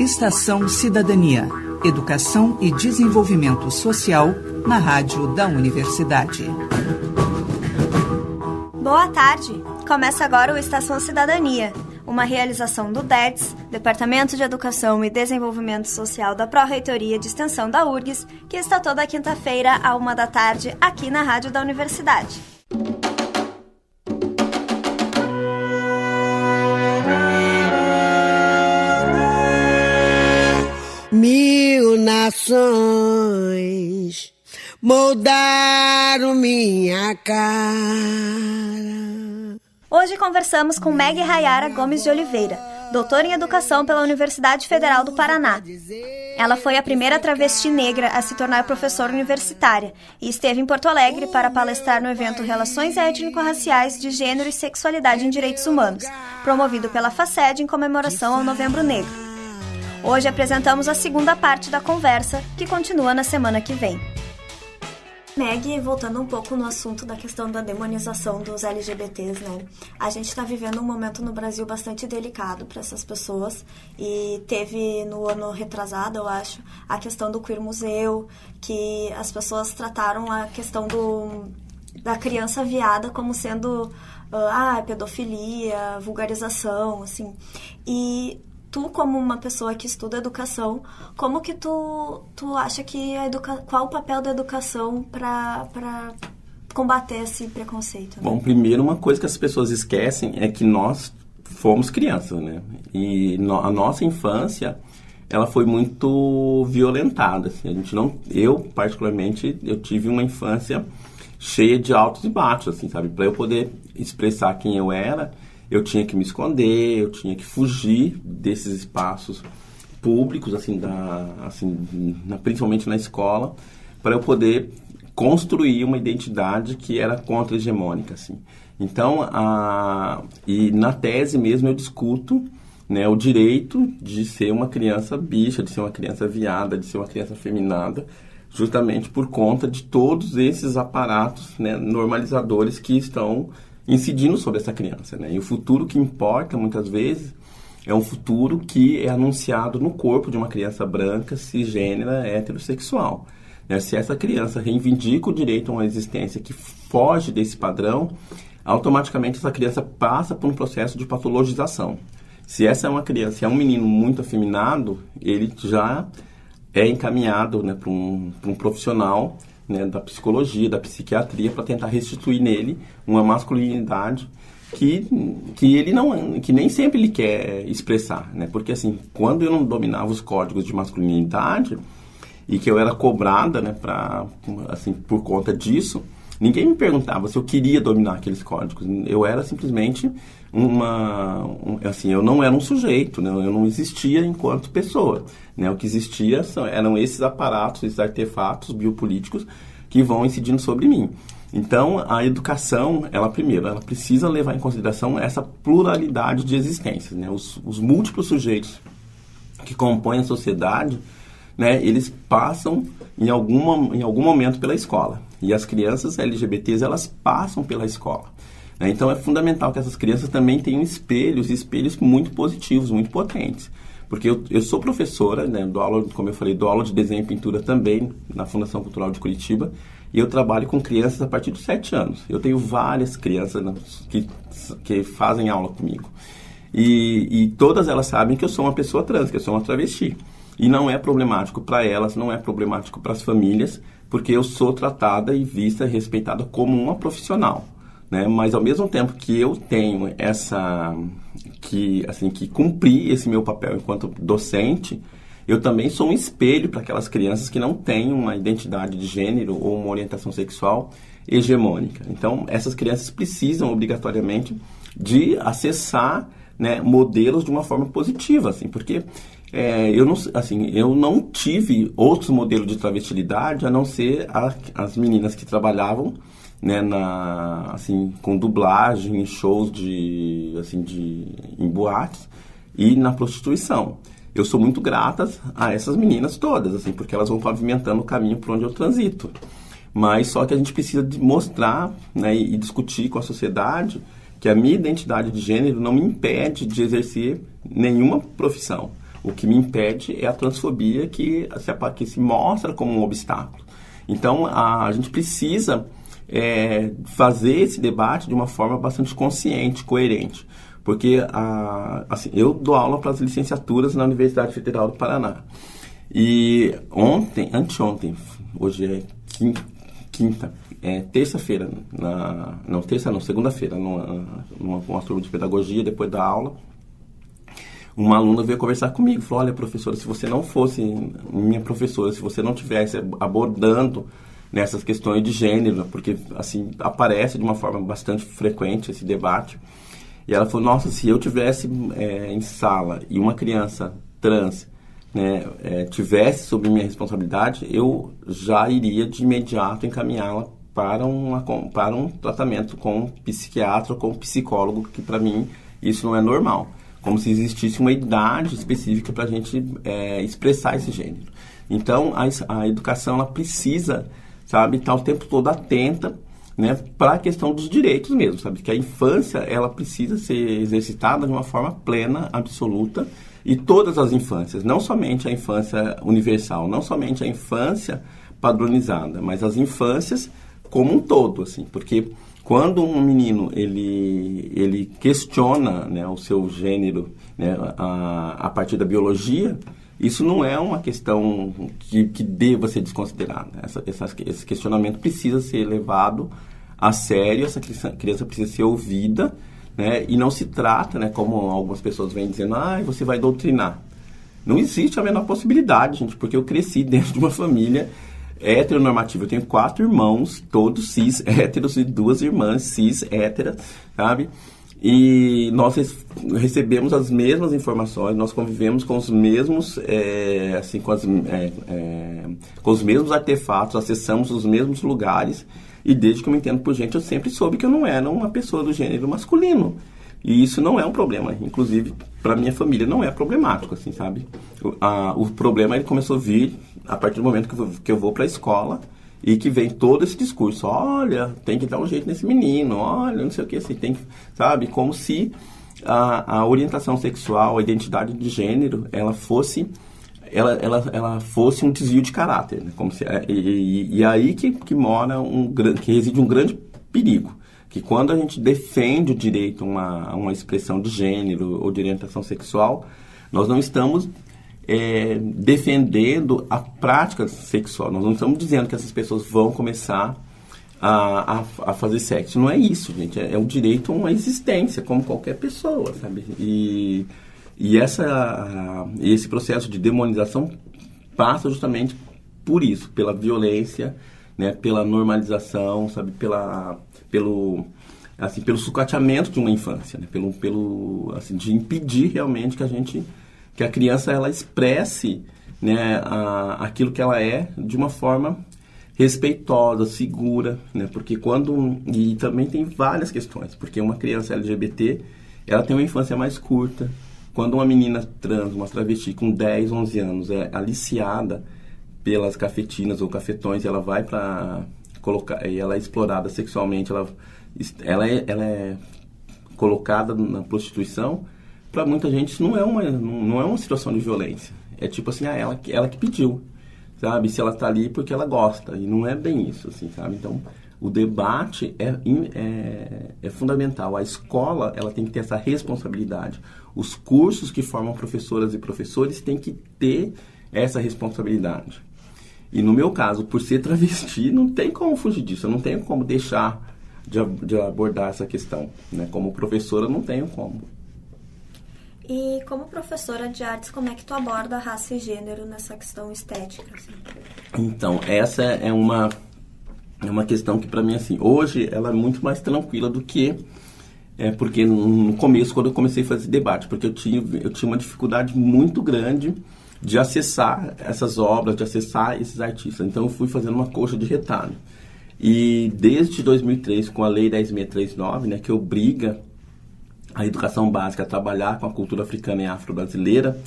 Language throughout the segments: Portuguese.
Estação Cidadania, Educação e Desenvolvimento Social na Rádio da Universidade. Boa tarde! Começa agora o Estação Cidadania, uma realização do DEDS, Departamento de Educação e Desenvolvimento Social da Pró-Reitoria de Extensão da URGS, que está toda quinta-feira, à 13h, aqui na Rádio da Universidade. Mil nações moldaram minha cara. Hoje conversamos com Meg Rayara Gomes de Oliveira, doutora em Educação pela Universidade Federal do Paraná. Ela foi a primeira travesti negra a se tornar professora universitária e esteve em Porto Alegre para palestrar no evento Relações Étnico-Raciais de Gênero e Sexualidade em Direitos Humanos, promovido pela FACED em comemoração ao Novembro Negro. Hoje apresentamos a segunda parte da conversa, que continua na semana que vem. Meg, voltando um pouco no assunto da questão da demonização dos LGBTs, né? A gente está vivendo um momento no Brasil bastante delicado para essas pessoas e teve no ano retrasado, eu acho, a questão do Queer Museu, que as pessoas trataram a questão da criança viada como sendo pedofilia, vulgarização, assim. E tu, como uma pessoa que estuda educação, como que tu acha que qual o papel da educação para combater esse preconceito? Né? Bom, primeiro, uma coisa que as pessoas esquecem é que nós fomos crianças, né? E a nossa infância, ela foi muito violentada. Assim. Eu, particularmente, eu tive uma infância cheia de altos e baixos, assim, sabe? Para eu poder expressar quem eu era, eu tinha que me esconder, eu tinha que fugir desses espaços públicos, principalmente na escola, para eu poder construir uma identidade que era contra-hegemônica, assim. Então, e na tese mesmo eu discuto, né, o direito de ser uma criança bicha, de ser uma criança viada, de ser uma criança afeminada, justamente por conta de todos esses aparatos, né, normalizadores que estão incidindo sobre essa criança, né? E o futuro que importa, muitas vezes, é um futuro que é anunciado no corpo de uma criança branca, cisgênera, heterossexual. Né? Se essa criança reivindica o direito a uma existência que foge desse padrão, automaticamente essa criança passa por um processo de patologização. Se essa é uma criança, se é um menino muito afeminado, ele já é encaminhado, né, para um profissional, né, da psicologia, da psiquiatria, para tentar restituir nele uma masculinidade que nem sempre ele quer expressar, né? Porque assim, quando eu não dominava os códigos de masculinidade e que eu era cobrada, né, por conta disso, ninguém me perguntava se eu queria dominar aqueles códigos. Eu era simplesmente eu não era um sujeito, né? Eu não existia enquanto pessoa, né? O que existia eram esses aparatos, esses artefatos biopolíticos que vão incidindo sobre mim. Então, a educação, ela precisa levar em consideração essa pluralidade de existências, né? Os múltiplos sujeitos que compõem a sociedade, né, eles passam em algum momento pela escola. E as crianças LGBTs, elas passam pela escola. Né? Então, é fundamental que essas crianças também tenham espelhos muito positivos, muito potentes. Porque eu sou professora, né, dou aula de desenho e pintura também na Fundação Cultural de Curitiba, e eu trabalho com crianças a partir dos 7 anos. Eu tenho várias crianças que fazem aula comigo. E todas elas sabem que eu sou uma pessoa trans, que eu sou uma travesti. E não é problemático para elas, não é problemático para as famílias, porque eu sou tratada e vista e respeitada como uma profissional, né? Mas ao mesmo tempo que eu tenho que cumprir esse meu papel enquanto docente, eu também sou um espelho para aquelas crianças que não têm uma identidade de gênero ou uma orientação sexual hegemônica. Então, essas crianças precisam obrigatoriamente de acessar, né, modelos de uma forma positiva, assim, porque eu não tive outros modelos de travestilidade a não ser as meninas que trabalhavam, né, com dublagem em shows em boates e na prostituição. Eu sou muito grata a essas meninas todas, assim, porque elas vão pavimentando o caminho por onde eu transito. Mas só que a gente precisa mostrar, né, e discutir com a sociedade que a minha identidade de gênero não me impede de exercer nenhuma profissão. O que me impede é a transfobia que se mostra como um obstáculo. Então, a gente precisa fazer esse debate de uma forma bastante consciente, coerente. Porque assim, eu dou aula para as licenciaturas na Universidade Federal do Paraná. E anteontem, hoje é quinta, terça-feira, segunda-feira, numa turma de pedagogia, depois da aula, uma aluna veio conversar comigo, falou, olha, professora, se você não fosse minha professora, se você não estivesse abordando nessas questões de gênero, porque assim aparece de uma forma bastante frequente esse debate, e ela falou, nossa, se eu tivesse em sala e uma criança trans, né, tivesse sob minha responsabilidade, eu já iria de imediato encaminhá-la para um tratamento com um psiquiatra ou com um psicólogo, que para mim isso não é normal. Como se existisse uma idade específica para a gente expressar esse gênero. Então, a educação ela precisa, sabe, estar o tempo todo atenta, né, para a questão dos direitos mesmo, sabe? Que a infância ela precisa ser exercitada de uma forma plena, absoluta, e todas as infâncias, não somente a infância universal, não somente a infância padronizada, mas as infâncias como um todo, assim, porque quando um menino ele questiona, né, o seu gênero, né, a partir da biologia, isso não é uma questão que deva ser desconsiderada. Esse questionamento precisa ser levado a sério, essa criança precisa ser ouvida, né, e não se trata, né, como algumas pessoas vêm dizendo, você vai doutrinar. Não existe a menor possibilidade, gente, porque eu cresci dentro de uma família heteronormativa. Eu tenho 4 irmãos, todos cis, héteros, e 2 irmãs cis, héteras, sabe? E nós recebemos as mesmas informações, nós convivemos com os mesmos, com os mesmos artefatos, acessamos os mesmos lugares, e desde que eu me entendo por gente, eu sempre soube que eu não era uma pessoa do gênero masculino. E isso não é um problema, inclusive para minha família não é problemático, assim, sabe? O problema ele começou a vir a partir do momento que eu vou para a escola e que vem todo esse discurso, olha, tem que dar um jeito nesse menino, olha, não sei o que, assim, tem, sabe? Como se a orientação sexual, a identidade de gênero, ela fosse um desvio de caráter, né? Como se, e aí que mora que reside um grande perigo. Que quando a gente defende o direito a uma expressão de gênero ou de orientação sexual, nós não estamos defendendo a prática sexual. Nós não estamos dizendo que essas pessoas vão começar a fazer sexo. Não é isso, gente. É um direito a uma existência, como qualquer pessoa, sabe? E esse processo de demonização passa justamente por isso, pela violência, né, pela normalização, sabe, pelo sucateamento de uma infância, né, de impedir realmente que a criança ela expresse, né, aquilo que ela é de uma forma respeitosa, segura, né, porque e também tem várias questões, porque uma criança LGBT, ela tem uma infância mais curta. Quando uma menina trans, uma travesti com 10, 11 anos é aliciada pelas cafetinas ou cafetões, ela vai ela é explorada sexualmente, ela é colocada na prostituição. Para muita gente isso não é uma situação de violência, é tipo assim, ela que pediu, sabe, se ela está ali porque ela gosta, e não é bem isso, assim, sabe? Então o debate é fundamental. A escola ela tem que ter essa responsabilidade, os cursos que formam professoras e professores têm que ter essa responsabilidade. E no meu caso, por ser travesti, não tem como fugir disso. Eu não tenho como deixar de abordar essa questão, né? Como professora, não tenho como. E como professora de artes, como é que tu aborda raça e gênero nessa questão estética? Assim? Então, essa é uma questão que para mim, assim, hoje ela é muito mais tranquila do que... porque no começo, quando eu comecei a fazer debate, porque eu tinha uma dificuldade muito grande de acessar essas obras, de acessar esses artistas. Então eu fui fazendo uma coxa de retalho. E desde 2003, com a Lei 10.639, né, que obriga a educação básica a trabalhar com a cultura africana e afro-brasileira,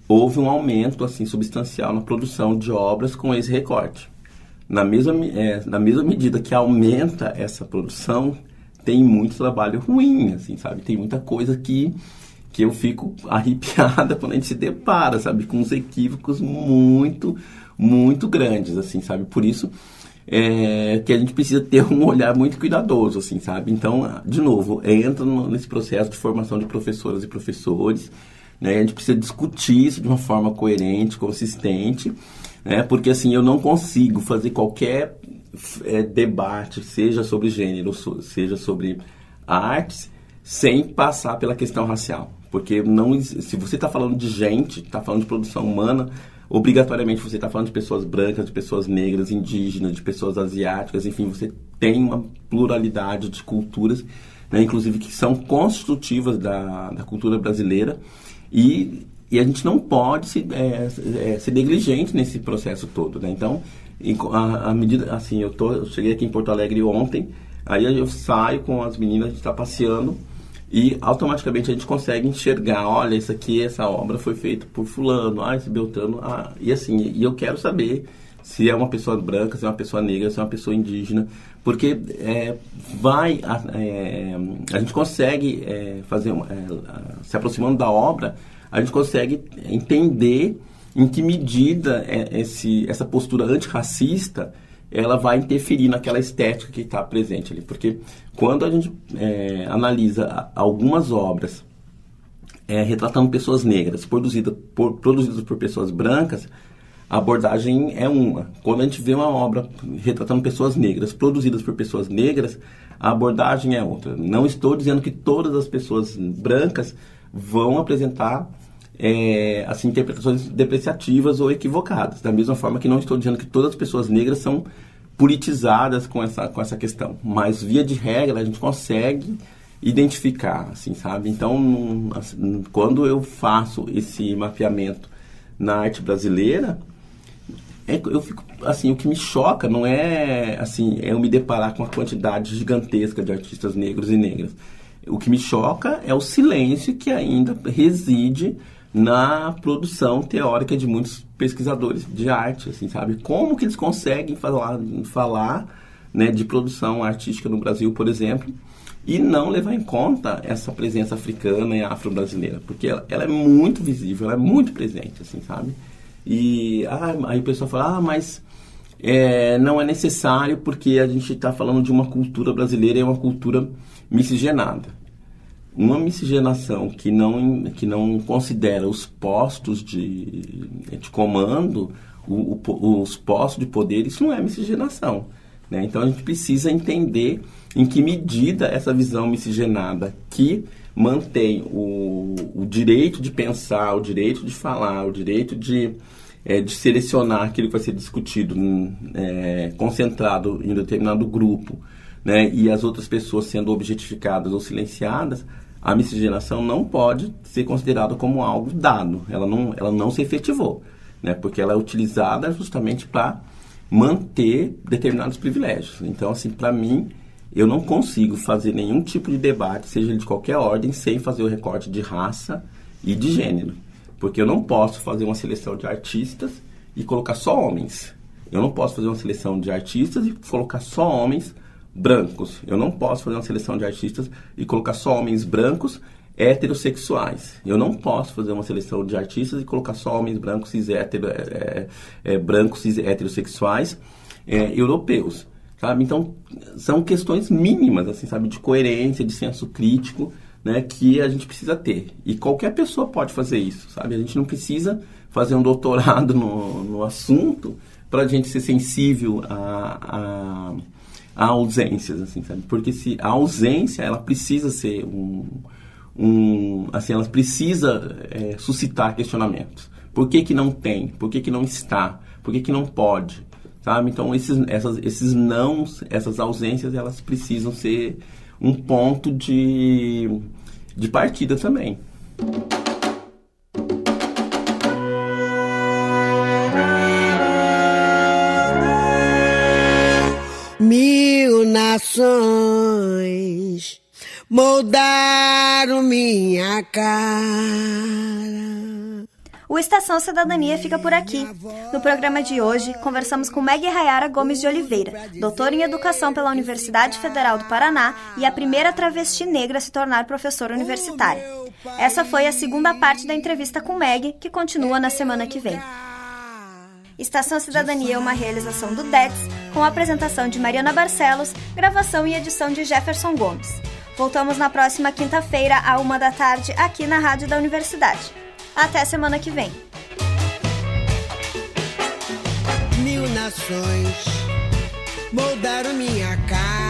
houve um aumento assim, substancial na produção de obras com esse recorte. Na mesma medida que aumenta essa produção, tem muito trabalho ruim, assim, sabe? Tem muita coisa que que eu fico arrepiada quando a gente se depara, sabe, com uns equívocos muito, muito grandes, assim, sabe? Por isso que a gente precisa ter um olhar muito cuidadoso, assim, sabe? Então, de novo, entra nesse processo de formação de professoras e professores, né? A gente precisa discutir isso de uma forma coerente, consistente, né? Porque, assim, eu não consigo fazer qualquer debate, seja sobre gênero, seja sobre artes, sem passar pela questão racial. Porque se você está falando de gente, está falando de produção humana, obrigatoriamente você está falando de pessoas brancas, de pessoas negras, indígenas, de pessoas asiáticas, enfim, você tem uma pluralidade de culturas, né, inclusive que são constitutivas da cultura brasileira, e a gente não pode ser negligente nesse processo todo, né? Então, à medida, assim, eu cheguei aqui em Porto Alegre ontem, aí eu saio com as meninas, a gente está passeando, e automaticamente a gente consegue enxergar, olha, essa obra foi feita por fulano, esse Beltrano, e assim, e eu quero saber se é uma pessoa branca, se é uma pessoa negra, se é uma pessoa indígena, porque a gente consegue fazer, se aproximando da obra, a gente consegue entender em que medida essa postura antirracista ela vai interferir naquela estética que está presente ali. Porque quando a gente analisa algumas obras retratando pessoas negras, produzidas por pessoas brancas, a abordagem é uma. Quando a gente vê uma obra retratando pessoas negras, produzidas por pessoas negras, a abordagem é outra. Não estou dizendo que todas as pessoas brancas vão apresentar assim, interpretações depreciativas ou equivocadas. Da mesma forma que não estou dizendo que todas as pessoas negras são politizadas com essa questão. Mas, via de regra, a gente consegue identificar, assim, sabe? Então, quando eu faço esse mapeamento na arte brasileira, eu fico, assim, o que me choca não é, assim, eu me deparar com a quantidade gigantesca de artistas negros e negras. O que me choca é o silêncio que ainda reside na produção teórica de muitos pesquisadores de arte, assim, sabe? Como que eles conseguem falar, né, de produção artística no Brasil, por exemplo, e não levar em conta essa presença africana e afro-brasileira, porque ela é muito visível, ela é muito presente, assim, sabe? E aí o pessoal fala, mas não é necessário porque a gente está falando de uma cultura brasileira e é uma cultura miscigenada. Uma miscigenação que não considera os postos de comando, os postos de poder, isso não é miscigenação, né? Então a gente precisa entender em que medida essa visão miscigenada que mantém o direito de pensar, o direito de falar, o direito de selecionar aquilo que vai ser discutido concentrado em determinado grupo, né, e as outras pessoas sendo objetificadas ou silenciadas, a miscigenação não pode ser considerada como algo dado, ela não se efetivou, né, porque ela é utilizada justamente para manter determinados privilégios. Então, assim, para mim, eu não consigo fazer nenhum tipo de debate, seja ele de qualquer ordem, sem fazer o recorte de raça e de gênero. Porque eu não posso fazer uma seleção de artistas e colocar só homens. Eu não posso fazer uma seleção de artistas e colocar só homens brancos. Eu não posso fazer uma seleção de artistas e colocar só homens brancos heterossexuais. Eu não posso fazer uma seleção de artistas e colocar só homens brancos brancos heterossexuais europeus. Sabe? Então, são questões mínimas, assim, sabe, de coerência, de senso crítico, né, que a gente precisa ter. E qualquer pessoa pode fazer isso, sabe? A gente não precisa fazer um doutorado no assunto para a gente ser sensível a ausências, assim, sabe? Porque a ausência, ela precisa ser assim, ela precisa suscitar questionamentos. Por que não tem? Por que não está? Por que não pode? Sabe? Então, essas ausências, elas precisam ser um ponto de partida também. Mil nações moldaram minha cara. O Estação Cidadania fica por aqui. No programa de hoje, conversamos com Meg Rayara Gomes de Oliveira, doutora em Educação pela Universidade Federal do Paraná e a primeira travesti negra a se tornar professora universitária. Essa foi a segunda parte da entrevista com Meg, que continua na semana que vem. Estação Cidadania é uma realização do DETS, com a apresentação de Mariana Barcelos, gravação e edição de Jefferson Gomes. Voltamos na próxima quinta-feira, à 13h, aqui na Rádio da Universidade. Até semana que vem. 1000 nações moldaram minha cara.